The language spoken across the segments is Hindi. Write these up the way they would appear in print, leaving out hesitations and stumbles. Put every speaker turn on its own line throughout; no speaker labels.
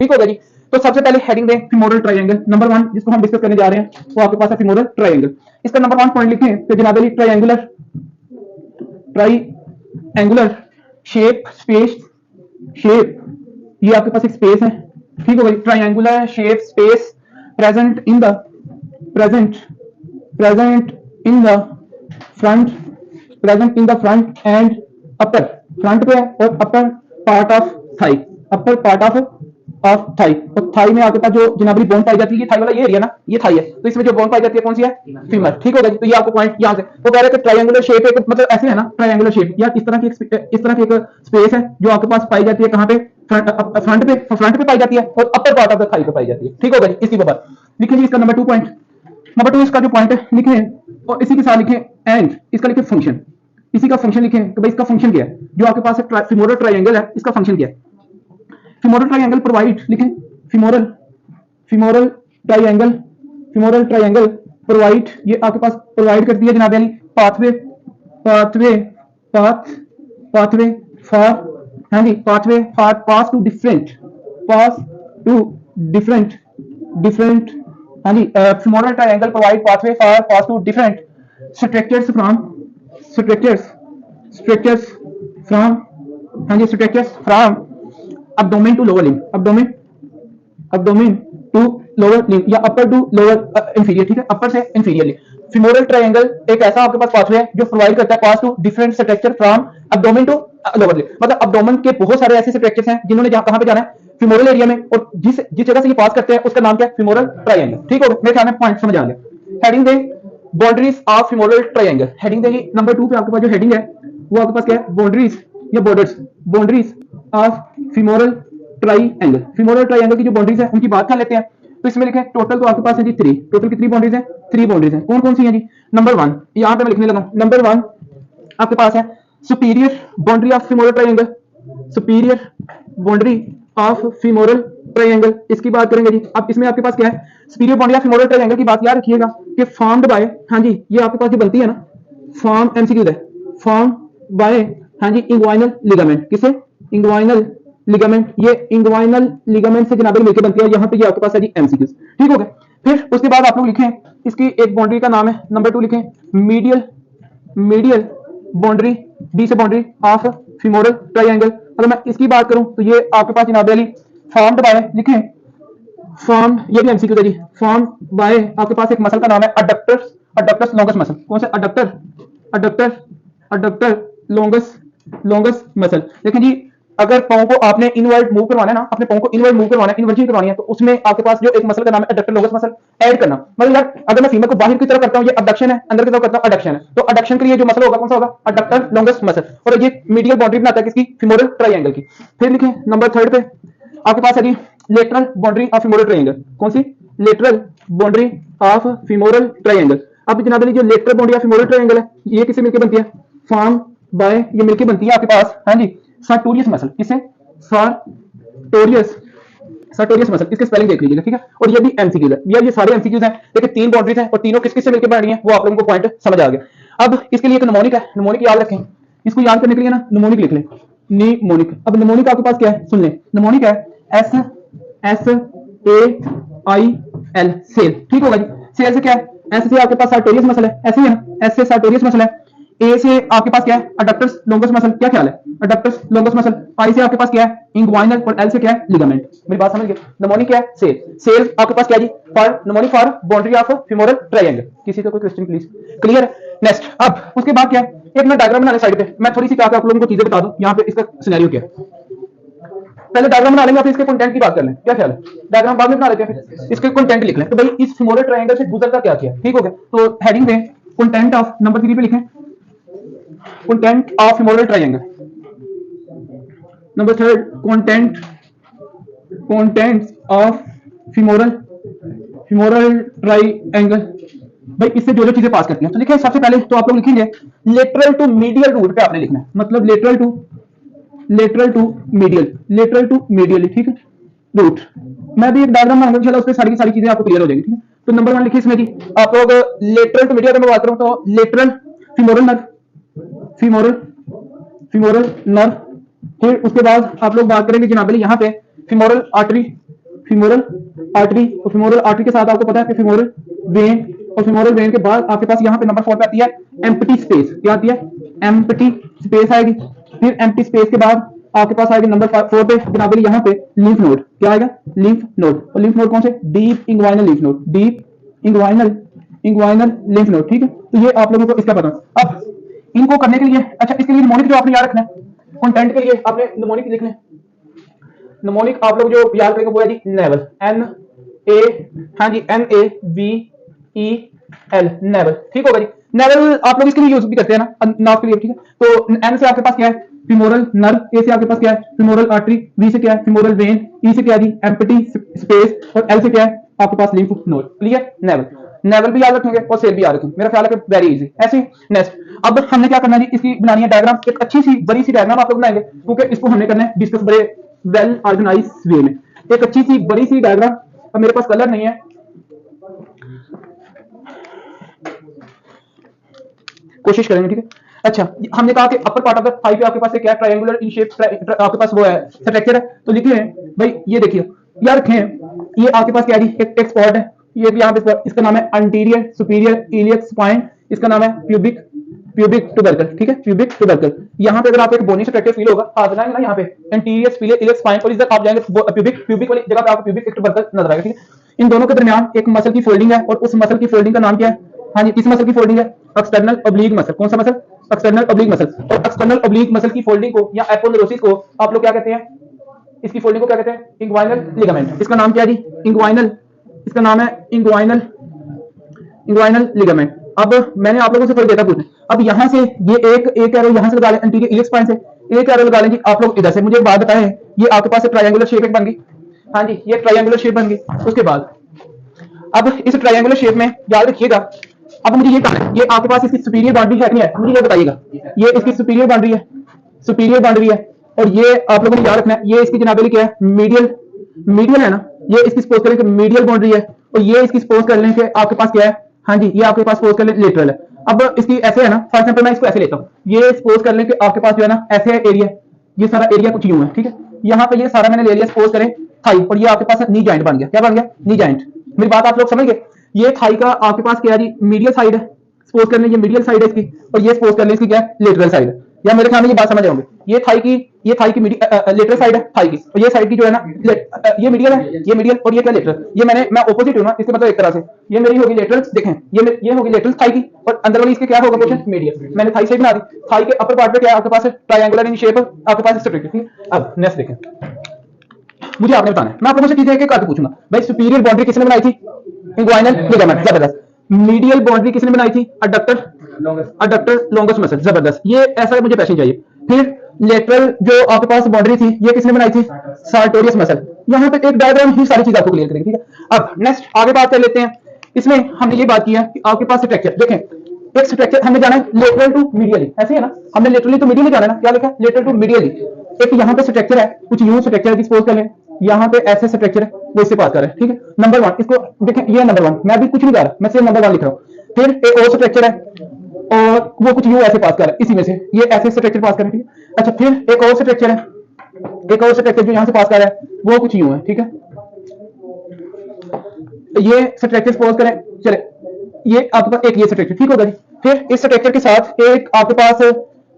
ठीक होगा जी। तो सबसे पहले हेडिंग दें फीमोरल ट्रायंगल नंबर 1 जिसको हम डिस्कस करने जा रहे हैं वो आपके पास है फीमोरल ट्रायंगल। इसका नंबर 1 पॉइंट लिखें तो जनाब Ali triangular shape space shape, ये आपके पास एक स्पेस है, ठीक होगा। Triangular shape space present in the front and upper, front पे और upper part of thigh, upper part of thigh. तो थाई में आपके पास जो जनाबी बोन पाई जाती है, थाई वाला ये एरिया ना, ये थाई है, तो इसमें जो बोन पाई जाती है कौन सी है? फीमर, ठीक होगा। तो ये आपको पॉइंट यहां से वो कह रहे हैं कि ट्रायंगुलर शेप एक मतलब ऐसे है ना, ट्रायंगुलर शेप या इस तरह की एक स्पेस है जो आपके पास पाई जाती है कहां पे? फ्रंट पे पाई जाती है और upper part of the thigh पे पाई जाती है, ठीक होगा जी। इसी के बाद लिखिए इसका नंबर 2 पॉइंट, नंबर 2 इसका जो पॉइंट है लिखें और इसी के साथ लिखें एंड इसका लिखें फंक्शन, इसी का फंक्शन लिखें कि भाई इसका फंक्शन क्या है। जो आपके पास फीमोरल ट्रायंगल है इसका फंक्शन क्या है? फीमोरल ट्रायंगल प्रोवाइड, लिखें फीमोरल ट्रायंगल प्रोवाइड, ये आपके पास प्रोवाइड करती है जनाब यानी पाथवे फॉर, हाँ जी, pathway for pass to different, हाँ जी, femoral triangle provide pathway for pass to different structures from, हाँ जी, structures from abdomen to lower limb, abdomen to lower limb या upper to lower inferior, ठीक है, अपर से इंफीरियरली। फीमोरल ट्रायंगल एक ऐसा आपके पास पाथवे है जो प्रोवाइड करता है pass to different structure from abdomen to lower limb, मतलब abdomen के बहुत सारे ऐसे स्ट्रक्चर्स हैं जिन्होंने कहां पे जाना है? फीमोरल एरिया में, और जिस जगह से ये पास करते हैं उसका नाम क्या है? फीमोरल ट्रायंगल, ठीक हो गया। मेरे ख्याल में पॉइंट समझ आ गया। हेडिंग दें boundaries of femoral triangle, heading देंगे नंबर 2 पे आपके पास जो हेडिंग है वो आपके पास क्या है? बाउंड्रीज या borders of femoral triangle, femoral triangle की जो बाउंड्रीज है उनकी बात कर लेते हैं। तो इसमें लिखे टोटल तो आपके पास है जी 3, टोटल कितनी बाउंड्रीज है? 3 बाउंड्रीज है। कौन कौन सी है जी? नंबर 1 यहां पे मैं लिखने लगा, नंबर 1 आपके पास है superior boundary of femoral triangle, superior boundary of femoral triangle, इसकी बात करेंगे जी। अब इसमें आपके पास क्या है? Superior boundary of femoral triangle की बात याद रखिएगा कि फॉर्म्ड बाय, हाँ जी, ये आपके पास जो बनती है ना, फॉर्म एमसीक्यू है, फॉर्म बाय, हाँ जी, इंग्वाइनल लिगामेंट, किसे? इंग्वाइनल लिगामेंट, ये इंग्वाइनल लिगामेंट से जनाब मिलकर बनती है। यहाँ पे ये आपके पास है जी एमसीक्यूज, ठीक हो गया। फिर उसके बाद आप लोग लिखें इसकी एक बाउंड्री का नाम है नंबर 2 लिखें मीडियल बाउंड्री, डी से बाउंड्री ऑफ फीमोरल ट्रायंगल। अगर मैं इसकी बात करूं तो ये आपके पास जनाब अली फॉर्म्ड बाय, लिखें फॉर्म, ये भी एमसीक्यू है जी, फॉर्म बाय आपके पास एक मसल का नाम है अडक्टस लॉन्गस मसल। कौन सा? Adductor longus muscle. लेकिन जी अगर पांव को आपने इनवर्ट मूव करवाना है ना, अपने पांव को इनवर्ट मूव करवाना है, इन्वर्जन करवानी है, तो उसमें आपके पास जो एक मसल का नाम है अडक्टर लॉन्गस मसल ऐड करना। मतलब यार अगर मैं फीमर को बाहर की तरफ करता हूं ये अडक्शन है, अंदर की तरफ करता हूं अडक्शन है, तो अडक्शन के लिए जो मसल होगा कौन सा होगा? अडक्टर लॉन्गस मसल, और ये मीडियल बाउंड्री बनाता है किसकी? फीमोरल ट्रायंगल की। फिर लिखें नंबर 3 पे आपके पास है जी lateral boundary of femoral triangle. कौन सी? Lateral boundary of femoral triangle. अब जनाब अली जो lateral boundary of femoral triangle है ये किससे मिलकर बनती है? फॉर्म बाय, ये मिलकर बनती है आपके पास, हाँ जी, sartorius मसल। किससे? sartorius मसल, इसके स्पेलिंग देख लीजिएगा, ठीक है। और ये भी एमसीक्यूज है, ये सारे एमसीक्यूज हैं, देखिए 3 बाउंड्रीज हैं और तीनों किस किस से मिलकर बन रही हैं वो आप लोगों को पॉइंट समझ आ गया। अब इसके लिए एक निमोनिक है, निमोनिक याद रखें, इसको याद करने के लिए ना निमोनिक लिख लें, निमोनिक। अब निमोनिक आपके पास क्या है? सुन लें, निमोनिक है SAIL, सेल, ठीक होगा जी। सेल से क्या है? एस से आपके पास sartorius मसल है, ऐसे ही है ना, एस से sartorius मसल है, ए से आपके पास क्या है? अडक्टस लॉन्गस मसल। क्या ख्याल है? अडक्टस लॉन्गस मसल। आई से आपके पास क्या है? इंग्वाइनल, और एल से क्या है? लिगामेंट। मेरी बात समझ गए? निमोनिक क्या है? सेल आपके पास क्या जी? For mnemonic for boundary of femoral triangle. किसी का कोई क्वेश्चन प्लीज? क्लियर? नेक्स्ट, अब उसके बाद क्या है? एक ना डायग्राम बना ले साइड पे, मैं थोड़ी सी क्या आप लोगों को चीजें बता दूं यहाँ पे इसका सिनेरियो क्या है। पहले डायग्राम बना लेंगे, फिर इसके कंटेंट की बात कर लें। क्या ख्याल है? डायग्राम बाद में बना लेते हैं, फिर इसके कंटेंट लिख लें। तो भाई इस फीमोरल ट्रायंगल से गुजरता क्या किया, ठीक हो गया। तो हेडिंग दें कंटेंट ऑफ, नंबर 3 पे लिखें content of femoral triangle. Number 3 content of femoral triangle. भाई इससे जो चीजें पास करती हैं, तो लिखें सबसे पहले तो आप लोग लिखेंगे लेटरल टू मीडियल रूट पे आपने लिखना है, मतलब लेटरल टू मीडियल, ठीक है, रूट। मैं भी एक डायग्राम बनाऊंगा इंशाल्लाह, उसपे सारी की सारी चीजें आपको क्लियर हो जाएगी, ठीक है। तो नंबर 1 लिखिए इसमें जी आप लोग लेटरल टू मीडियल में बात करूं तो लेटरल फीमोरल नर्व। फिर उसके बाद आप लोग बात करेंगे जनाब यहाँ पे फीमोरल आर्टरी, फीमोरल आर्टरी, और फीमोरल आर्टरी के साथ आपको पता है कि फीमोरल वेन, और फीमोरल वेन के बाद आपके पास यहाँ पे नंबर 4 पे आती है एम्प्टी स्पेस। क्या आती है? एम्प्टी स्पेस आएगी। फिर एम्प्टी स्पेस के बाद आपके पास आएगी नंबर 4 पे जनाब यहाँ पे लिम्फ नोड। क्या आएगा? Lymph node. और लिम्फ नोड कौन से? Deep inguinal lymph node, deep inguinal lymph node. ठीक है, तो ये आप लोगों को इसका पता। अब इनको करने के लिए, अच्छा इसके लिए निमोनिक जो आपने याद रखना है, कंटेंट के लिए आपने निमोनिक लिखना है। निमोनिक आप लोग जो याद करेंगे वो है जी नेवल, एन ए, हाँ जी NAVEL, नेवल। ठीक होगा जी। नेवल आप लोग इसके लिए यूज भी करते हैं ना, नाक के लिए। ठीक है, तो एन से आपके पास क्या है? फिमोरल नर्व, ए से आपके पास क्या है? फिमोरल आर्टरी, वी से क्या है? फिमोरल वेन, ई से क्या है जी? एम्प्टी स्पेस, और एल से क्या है आपके पास? Lymph node. Clear? Navel, navel भी याद रखेंगे और सेल भी याद रखेंगे। मेरा ख्याल है कि वेरी इजी। ऐसे नेक्स्ट, अब हमने क्या करना है जी, इसकी बनानी है डायग्राम, एक अच्छी सी बड़ी सी डायग्राम आप लोग बनाएंगे, क्योंकि इसको हमने करना है डिस्कस बड़े वेल ऑर्गेनाइज वे में। एक अच्छी सी बड़ी सी डायग्राम, अब मेरे पास कलर नहीं है, कोशिश करेंगे। ठीक है, अच्छा हमने कहा कि upper part of the thigh पे आपके पास क्या ट्रायंगुलर इन शेप आपके पास वो है स्ट्रक्चर है, तो लिखिए भाई, ये देखिए याद रखें, ये आपके पास क्या है? एक स्पॉट है, ये भी यहाँ पे, इसका नाम है अंटीरियर सुपीरियर इलियक स्पाइन, इसका नाम है प्यूबिक ट्यूबरकल। ठीक है, प्यूबिक ट्यूबरकल। यहाँ पे अगर आप एक बोनी स्ट्रक्चर फील होगा, हाथ बनाएंगे ना यहाँ पे एंटीरियर सुपीरियर इलियक स्पाइन, और इधर आप जाएंगे प्यूबिक वाली जगह पे आपको प्यूबिक ट्यूबरकल नजर आएगा। ठीक है, इन दोनों के दरमियान एक मसल की फोल्डिंग है, और उस मसल की फोल्डिंग का नाम क्या है? हाँ जी, किस मसल की फोल्डिंग है? External oblique muscle. कौन सा मसल? External oblique muscle. और एक्सटर्नल ऑब्लिक मसल की फोल्डिंग को या एपोनेुरोसिस को आप लोग क्या कहते हैं? इसकी फोल्डिंग को क्या कहते हैं? Inguinal ligament. इसका नाम क्या है जी? इंग्वाइनल। इसका नाम है इंग्वाइनल लिगामेंट। अब मैंने आप लोगों से थोड़ी देर पूछना, अब यहां से ये एक एरो यहां से लगा लें एंटीरियर इलियक स्पाइन से, एक एरो लगा लें जी आप लोग इधर से। मुझे एक बात बताएं, ये आपके पास ट्रायंगुलर शेप एक बन गई। हाँ जी, ये ट्रायंगुलर शेप बन गई। उसके बाद अब इस ट्रायंगुलर शेप में याद रखिएगा, अब मुझे ये कहना है, ये आपके पास इसकी सुपीरियर बाउंड्री है नहीं है? मुझे ये बताइएगा, ये इसकी सुपीरियर बाउंड्री है, सुपीरियर बाउंड्री है, और ये आप लोगों ने याद रखना है, ये इसकी जनाबेली क्या है? मीडियल है ना, ये इसकी सपोज करें कि मीडियल बाउंड्री है, और ये इसकी सपोज कर लें कि आपके पास क्या है? हाँ जी, ये आपके पास सपोज कर लें लेटरल है। अब इसकी ऐसे है ना, फॉर एग्जांपल मैं इसको ऐसे लेता हूँ, ये सपोज कर लें कि आपके पास जो है ना ऐसे है एरिया, ये सारा एरिया कुछ यूं है। ठीक है, यहाँ पे ये सारा मैंने ले लिया, सपोज करें थाई, और ये आपके पास नी जॉइंट बन गया। क्या बन गया? Knee joint. मेरी बात आप लोग समझ गए? ये थाई का आपके पास क्या है जी? मीडियल साइड है, सपोज कर लें ये मीडियल साइड है इसकी, और ये सपोज कर लें इसकी क्या है? लेटरल साइड है। या मेरे ख्याल में ये बात समझ जाओगे, ये थाई की लेटरल साइड है थाई की, और ये साइड की जो है ना ये मीडियल है, ये मीडियल, और ये क्या? लेटरल। ये मैं ऑपोजिट हूं ना, इसके मतलब एक तरह से ये मेरी होगी लेटरल। देखें, ये होगी लेटरल थाई की, और अंदर वाली इसके क्या होगा? Portion medial. मैंने थाई से बना दी। थाई के अपर पार्ट पे क्या है आपके पास? ट्रायंगुलर इन शेप आपके पास स्ट्रक्चर। ठीक है, अब नेक्स्ट देखें, मुझे आपने बताना है, मैं आप लोगों से चीजें एक एक करके पूछूंगा। भाई सुपीरियर बाउंड्री किसने बनाई थी? इंग्वाइनल लिगामेंट, जबरदस्त। मीडियल बाउंड्री किसने बनाई थी? अडक्टर लॉन्गस मसल, जबरदस्त। ये ऐसा मुझे पैसे चाहिए। फिर लेटरल जो आपके पास बाउंड्री थी, ये किसने बनाई थी? Sartorius muscle. यहाँ पे एक डायग्राम ही सारी चीज आपको क्लियर करेगी। ठीक है, अब नेक्स्ट आगे बात कर लेते हैं। इसमें हमने ये बात किया कि आपके पास स्ट्रक्चर देखें, एक स्ट्रक्चर हमने जाना है लेटरल टू मीडियली, ऐसे है ना, हमने लेटरली टू मीडियली जाना है ना। क्या लिखा? Lateral to medially. एक यहाँ पे स्ट्रक्चर है, कुछ यूं स्ट्रक्चर है, सपोज कर लें यहाँ पे ऐसे स्ट्रक्चर है, वो इससे पास कर रहा है। ठीक है, नंबर 1 इसको देखें, ये नंबर 1, मैं भी कुछ नहीं कर रहा, मैं सिर्फ नंबर 1 लिख रहा हूँ। फिर एक और स्ट्रक्चर है, और वो कुछ यूं ऐसे पास कर रहा है, इसी में से ये ऐसे स्ट्रक्चर पास कर रहा है। ठीक है, अच्छा फिर एक और स्ट्रक्चर है, एक और स्ट्रक्चर जो यहाँ से पास कर रहा है वो कुछ यूं है। ठीक है, ये स्ट्रक्चर सपोज करें, चले ये आपके पास एक ये स्ट्रक्चर। ठीक होगा जी, फिर इस स्ट्रक्चर के साथ एक आपके पास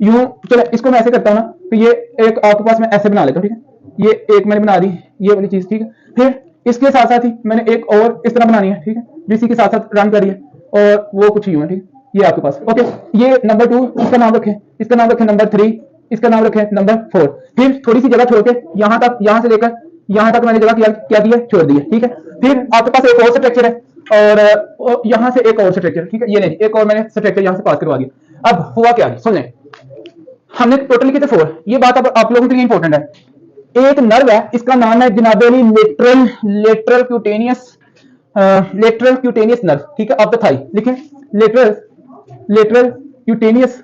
यूं, चलो इसको मैं ऐसे करता हूं ना, तो ये एक आपके पास मैं ऐसे बना लेता हूं। ठीक है, ये एक मैंने बना दी, ये वाली चीज। ठीक है, फिर इसके साथ साथ ही मैंने एक और इस तरह बनानी है। ठीक है, जिसी के साथ साथ रन करिए, और वो कुछ यूं है। ठीक, ये आपके पास ओके। ये नंबर 2, इसका नाम रखें, इसका नाम रखें नंबर 3, इसका नाम रखें नंबर 4। फिर थोड़ी सी जगह छोड़ के यहाँ तक, यहाँ से लेकर यहाँ तक मैंने जगह क्या दी है? छोड़ दी है। ठीक है, फिर आपके पास एक और स्ट्रक्चर है, और यहाँ से एक और स्ट्रक्चर। ठीक है, ये नहीं, एक और मैंने स्ट्रक्चर यहाँ से पास करवा दिया। अब हुआ क्या? सुन लें, हमने टोटल कितने 4, ये बात अब आप लोगों के लिए इंपॉर्टेंट है। एक नर्व है, इसका नाम है जनाबेली लेटरल क्यूटेनियस नर्व। ठीक है, ऑफ द थाई लिखें, lateral cutaneous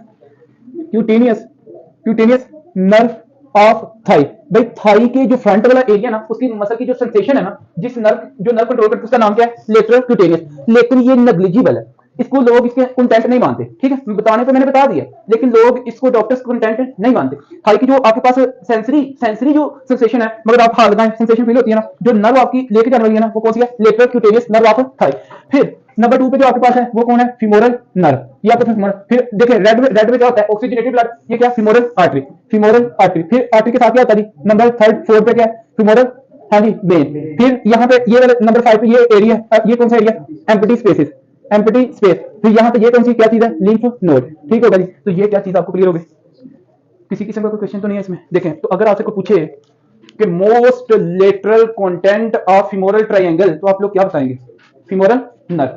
nerve of thigh. भाई थाई के जो फ्रंट वाला एरिया ना, उसकी मसल की जो सेंसेशन है ना, जो नर्व कंट्रोल करता है, उसका नाम क्या है? Lateral cutaneous. लेकिन ये नेग्लिजिबल है, इसको लोग इसके कंटेंट नहीं मानते, ठीक है, बताने पे मैंने बता दिया, लेकिन लोग इसको डॉक्टर्स कंटेंट नहीं मानते। हालांकि जो आपके पास सेंसरी जो सेंसेशन है, मगर आप हाथ लगाएं सेंसेशन फील होती है ना, जो नर्व आपकी लेके जाने वाली है ना, वो कौन सी है? Lateral cutaneous nerve of thigh. फिर नंबर 2 पे जो आपके पास है वो कौन है? फीमोरल नर्व, ये आपका फीमोरल। फिर देखिए रेड में क्या होता है? ऑक्सीजनेटेड ब्लड, ये क्या? Femoral artery, femoral artery. फिर आर्टरी के साथ क्या होता है जी? नंबर 4 पे क्या है? फीमोरल, हाँ जी, वेन। फिर यहाँ पे ये नंबर 5 पे ये एरिया, ये कौन सा area? Empty spaces, empty space. फिर यहाँ पे ये कौन सी क्या चीज है? लिम्फ नोड, ठीक होगा जी। तो ये क्या चीज आपको क्लियर हो गई? किसी किस्म का कोई क्वेश्चन तो नहीं है इसमें? देखें, तो अगर आपसे कोई पूछे कि most lateral content of femoral triangle, तो आप लोग क्या बताएंगे? फीमोरल नर्व,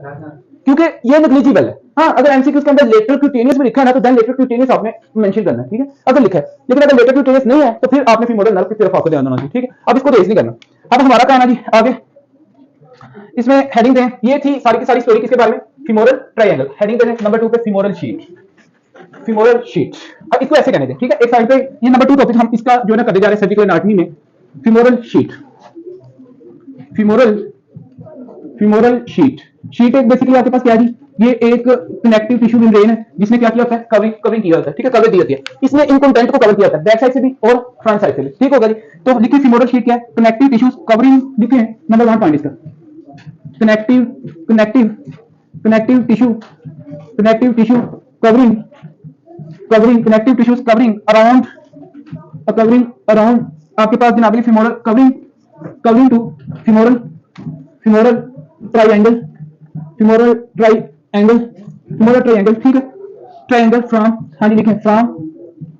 क्योंकि ये नेग्लिजिबल है। हाँ, अगर एमसीक्यू के अंदर लेटरल क्यूटेनियस में लिखा है ना, तो देन लेटरल क्यूटेनियस आपने मेंशन करना है, ठीक है, अगर लिखा है। लेकिन अगर लेटरल क्यूटेनियस नहीं है, तो फिर आपने फीमोरल नर्व की तरफ आपको ध्यान देना चाहिए, ठीक है। अब इसको रेस नहीं करना। अब हमारा काम है जी आगे, इसमें हेडिंग दें, ये थी सारी की सारी स्टोरी किसके बारे में? Femoral triangle. हेडिंग दें नंबर 2 पे फीमोरल शीट, फीमोरल शीट। अब इसको ऐसे कहने दें, ठीक है, एक साइड पे ये नंबर 2 टॉपिक हम इसका जो है ना करने जा रहे हैं सर्जिकल एनाटॉमी में। Femoral sheet, femoral sheet. Sheet एक बेसिकली आपके पास क्या है जी? ये एक कनेक्टिव टिश्यू मेम्ब्रेन है, जिसने क्या किया होता है? कवरिंग किया होता है, ठीक है, कवर दी होती है। इसने इन कंटेंट को कवर किया होता है, बैक साइड से भी और फ्रंट साइड से भी, ठीक होगा जी। तो लिखिए फीमोरल शीट क्या है? कनेक्टिव टिश्यूज कवरिंग, लिखे नंबर 1 पॉइंट इसका, connective tissue covering, connective tissues covering around आपके पास जनाबली femoral covering to femoral triangle, ठीक है। ट्रायंगल फ्रॉम, हाँ जी लिखें, फ्रॉम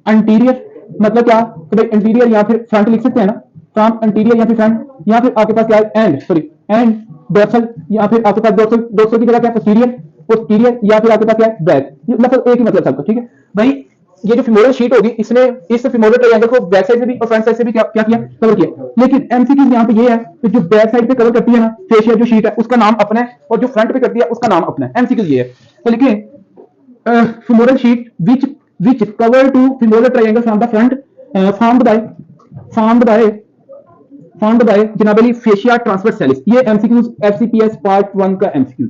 अंटीरियर, मतलब क्या? तो भाई अंटीरियर या फिर फ्रंट लिख सकते हैं ना, फ्रॉम अंटीरियर या फिर फ्रंट, या फिर आपके पास क्या है? एंड डोर्सल, या फिर आपके पास डोर्सल की जगह क्या? पोस्टीरियर, या फिर आपके पास क्या है? बैक। मतलब एक ही मतलब सबका, ठीक है भाई। ये जो फीमोरल शीट होगी, इसने इस फीमोरल ट्रायंगल को बैक साइड से भी और फ्रंट साइड से भी क्या किया? कवर किया। लेकिन एमसीक्यू यहाँ पे ये है कि जो बैक साइड पे कवर करती है ना फेशिया जो शीट है, उसका नाम अपना है, और जो फ्रंट पे करती है उसका नाम अपना है। एमसीक्यू ये है। तो लिखिए femoral sheath which cover to femoral triangle from the front, formed by जनाबली फेशिया ट्रांसवर्सैलिस। ये एमसीक्यूज एफसीपीएस पार्ट 1 का एमसीक्यू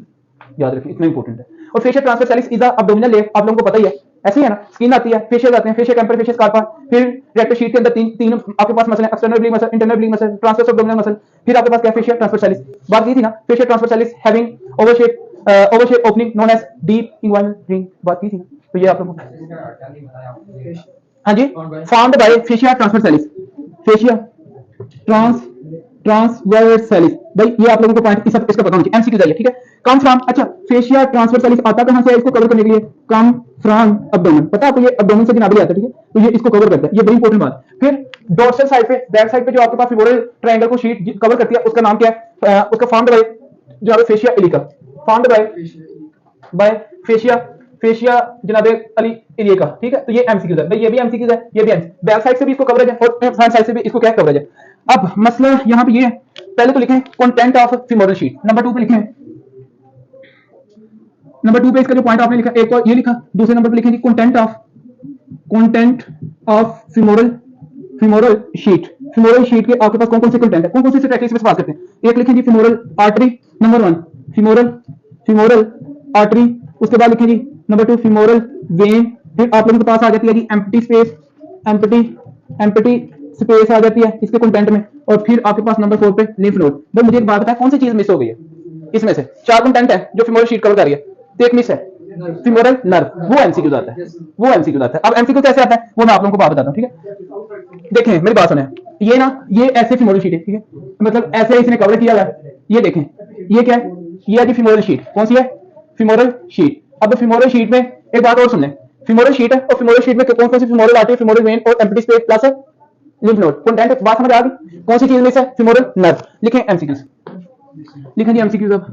याद रखिए, इतना इंपॉर्टेंट है। और fascia transversalis is the abdominal layer, आप लोगों को पता ही है, ऐसे ही है ना, स्किन आती है, फेशियल आते हैं, फेशियल टेम्पर, फेशियल स्कार्पा। फिर रेक्टल शीट के अंदर तीन आपके पास मसल है, external bling muscle, internal bling muscle, transverse abdominal muscle. फिर आपके पास क्या? फेशियल ट्रांसवर्सैलिस, बात की थी ना, fascial transversalis having oval shape opening known as deep inguinal ring, बात की थी ना। तो ये आप लोगों को, हाँ जी, formed by fascia transversalis, fascia transversalis. भाई ये आप लोगों को पॉइंट इसका पता होना चाहिए, एमसीक्यू जाइए, ठीक है। कम फ्रॉम, अच्छा फेशिया ट्रांसवर्सैलिस आता कहां से है? इसको कवर करने के लिए कम फ्रॉम अब्डोमेन, पता है आपको? ये अब्डोमेन से जनाबली आता है, ठीक है, तो ये इसको कवर करता है, ये बड़ी इंपॉर्टेंट बात। फिर डोर्सल साइड पे, बैक साइड पे जो आपके पास फीमोरल ट्रायंगल को शीट कवर करती है, उसका नाम क्या है? उसका फॉर्म्ड बाय जो है fascia Ilika, formed by fascia जनाबे अली इलिका, ठीक है। तो ये एमसीक्यू है भाई, ये भी एमसीक्यू है, ये भी बैक साइड से भी इसको कवरेज है और फ्रंट साइड से भी इसको क्या कवरेज है। अब मसला यहाँ पे ये है, पहले तो लिखें content of femoral sheet, number 2 पे लिखें, नंबर 2 पे इसका जो पॉइंट आपने लिखा, एक तो ये लिखा, दूसरे नंबर पे लिखेंगे content of femoral sheet. Femoral sheet के आपके पास कौन कौन से कंटेंट है, कौन कौन से स्ट्रैटेजीज पे बात करते हैं? एक लिखेंगे femoral artery, number 1 femoral artery, उसके बाद लिखेंगे नंबर 2 फीमोरल वेन। फिर आप लोगों के पास आ जाती है जी एम्प्टी स्पेस आ जाती है इसके कंटेंट में, और फिर आपके पास नंबर 4 पे लिम्फ नोड। भाई मुझे एक बात बताएं, कौन सी चीज मिस हो गई है इसमें से? 4 कंटेंट है जो फीमोरल शीट कवर कर रही है, तो एक मिस है, फीमोरल नर्व, वो एमसीक्यू आता है। अब एमसीक्यू कैसे आता है वो मैं आप लोगों को बात बताता हूं, ठीक है। देखें मेरी बात सुने, ये ना, ये ऐसे फीमोरल शीट है, ठीक है, मतलब ऐसे इसने कवर किया है। ये देखें, ये क्या है? ये है जी फीमोरल शीट, कौन सी है? Femoral sheet. अब फीमोरल शीट में एक बात और सुन लें, फीमोरल शीट है और फीमोरल शीट में कौन कौन सी फीमोरल आर्टरी, फीमोरल वेन और एम्प्टी स्पेस प्लस है लिम्फ नोड। कंटेंट बात समझ आ गई? कौन सी चीज मिस है? Femoral nerve. लिखें एमसीक्यूज, लिखें जी एमसीक्यूज। अब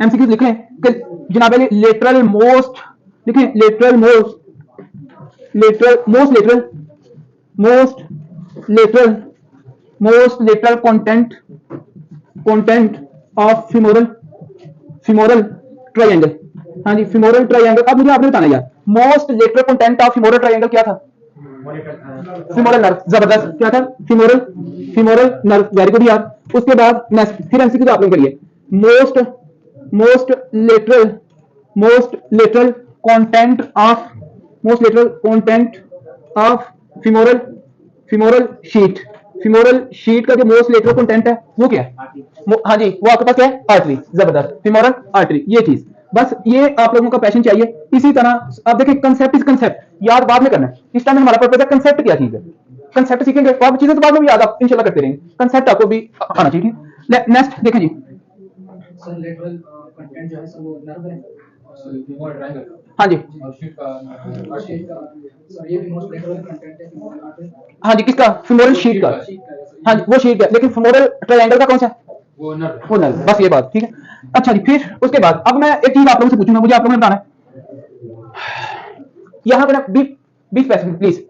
एमसीक्यूज लिखें कि जनाब लेटरल मोस्ट, लिखें lateral lateral content of femoral triangle. हाँ जी, फीमोरल ट्रायंगल। अब मुझे आपने बताना यार, most lateral content of femoral triangle क्या था? फीमोरल नर्व, जबरदस्त। क्या था? फीमोरल नर्व, वेरी गुड यार। उसके बाद नेक्स्ट, फिर एमसीक्यू आप लोग करिए, most lateral most lateral content of femoral femoral sheet. Femoral sheet का जो मोस्ट लेटरल कंटेंट है वो क्या है? हाँ जी, वो आपके पास क्या है? आर्टरी। जबरदस्त, फिमोरल आर्टरी, ये चीज बस, ये आप लोगों का पैशन चाहिए। इसी तरह आप देखिए, कंसेप्ट इज कंसेप्ट, याद बाद में करना है। इस टाइम हमारा पर्पज है कंसेप्ट क्या चीज है, कंसेप्ट सीखेंगे तो आप चीजें तो बाद में भी याद आप इंशाल्लाह करते रहेंगे, कंसेप्ट आपको भी आना चाहिए। नेक्स्ट देखें जी।
सर लेटरल कंटेंट जो है सर वो नर्व है और ट्रायंगल।
हाँ जी,
और शीट का सर ये भी मोस्ट लेटरल कंटेंट है फिमोरल आर्टरी।
हाँ जी, किसका? फिमोरल शीट का। हाँ जी, वो शीट का, लेकिन फिमोरल ट्रायंगल का कौन सा?
वो नर्व।
वो नर्व। बस ये बात ठीक है। अच्छा जी, फिर उसके बाद अब मैं एक चीज आप लोगों से पूछूंगा, मुझे आप लोगों ने बताना है यहाँ पे ना, बी स्पेसिफिक प्लीज।